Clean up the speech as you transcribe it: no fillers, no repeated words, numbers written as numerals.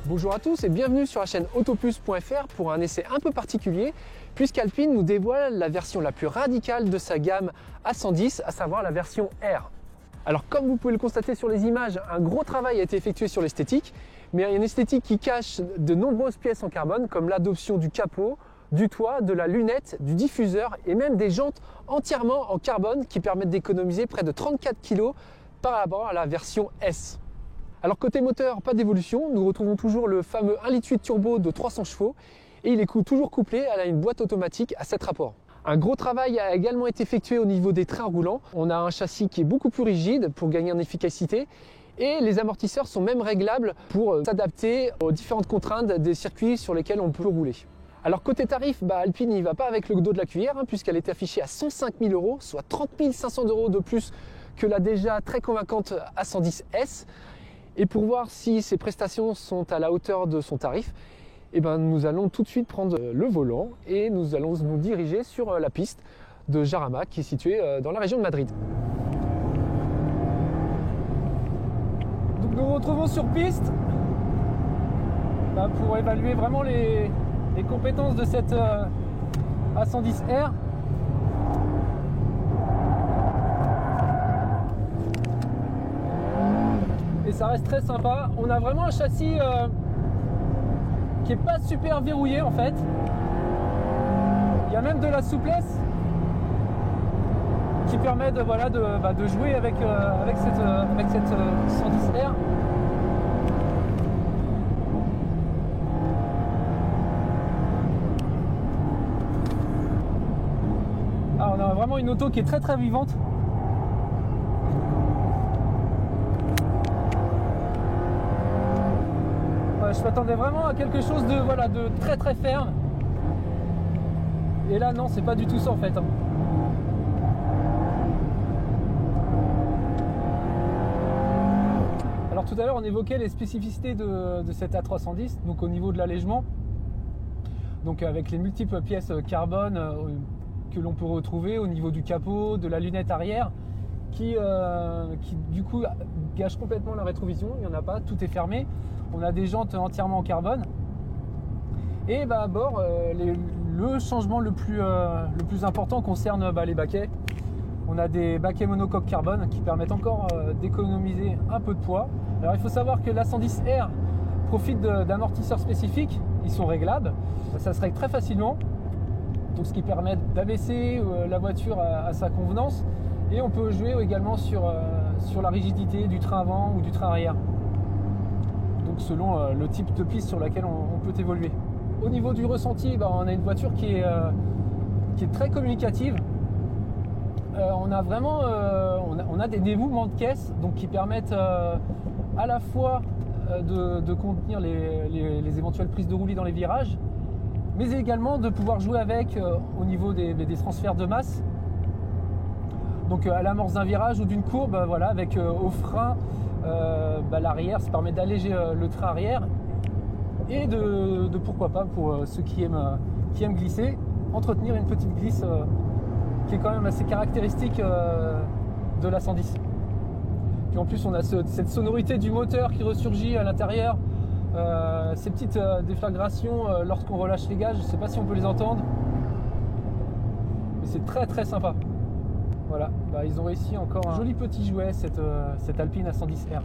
Bonjour à tous et bienvenue sur la chaîne autoplus.fr pour un essai un peu particulier puisqu'Alpine nous dévoile la version la plus radicale de sa gamme A110, à savoir la version R. Alors comme vous pouvez le constater sur les images, un gros travail a été effectué sur l'esthétique, mais il y a une esthétique qui cache de nombreuses pièces en carbone comme l'adoption du capot, du toit, de la lunette, du diffuseur et même des jantes entièrement en carbone qui permettent d'économiser près de 34 kg par rapport à la version S. Alors côté moteur, pas d'évolution, nous retrouvons toujours le fameux 1,8 litre turbo de 300 chevaux et il est toujours couplé à une boîte automatique à 7 rapports. Un gros travail a également été effectué au niveau des trains roulants. On a un châssis qui est beaucoup plus rigide pour gagner en efficacité et les amortisseurs sont même réglables pour s'adapter aux différentes contraintes des circuits sur lesquels on peut rouler. Alors côté tarif, Alpine n'y va pas avec le dos de la cuillère puisqu'elle est affichée à 105 000 €, soit 30 500 € de plus que la déjà très convaincante A110S. Et pour voir si ces prestations sont à la hauteur de son tarif, nous allons tout de suite prendre le volant et nous allons nous diriger sur la piste de Jarama qui est située dans la région de Madrid. Donc nous nous retrouvons sur piste pour évaluer vraiment les compétences de cette A110R. Et ça reste très sympa. On a vraiment un châssis qui est pas super verrouillé en fait. Il y a même de la souplesse qui permet de jouer avec cette 110R. On a vraiment une auto qui est très très vivante. Je m'attendais vraiment à quelque chose de très très ferme. Et là non, c'est pas du tout ça en fait. Alors tout à l'heure on évoquait les spécificités de cette A310, donc au niveau de l'allègement. Donc avec les multiples pièces carbone que l'on peut retrouver au niveau du capot, de la lunette arrière, qui du coup gâche complètement la rétrovision. Il n'y en a pas, tout est fermé. On a des jantes entièrement en carbone. Et à bord, le changement le plus important concerne les baquets. On a des baquets monocoque carbone qui permettent encore d'économiser un peu de poids. Alors il faut savoir que l'A110R profite d'amortisseurs spécifiques. Ils sont réglables. Ça se règle très facilement. Donc ce qui permet d'abaisser la voiture à sa convenance. Et on peut jouer également sur la rigidité du train avant ou du train arrière. Donc selon le type de piste sur laquelle on peut évoluer. Au niveau du ressenti, on a une voiture qui est très communicative. On a des mouvements de caisse donc qui permettent à la fois de contenir les éventuelles prises de roulis dans les virages, mais également de pouvoir jouer avec au niveau des transferts de masse. Donc à l'amorce d'un virage ou d'une courbe, avec au frein, l'arrière, ça permet d'alléger le train arrière et de pourquoi pas pour ceux qui aiment glisser, entretenir une petite glisse qui est quand même assez caractéristique de la 110. Puis en plus on a cette sonorité du moteur qui ressurgit à l'intérieur, ces petites déflagrations lorsqu'on relâche les gages, je ne sais pas si on peut les entendre, mais c'est très très sympa. Voilà, ils ont réussi encore un joli petit jouet, cette Alpine A110R.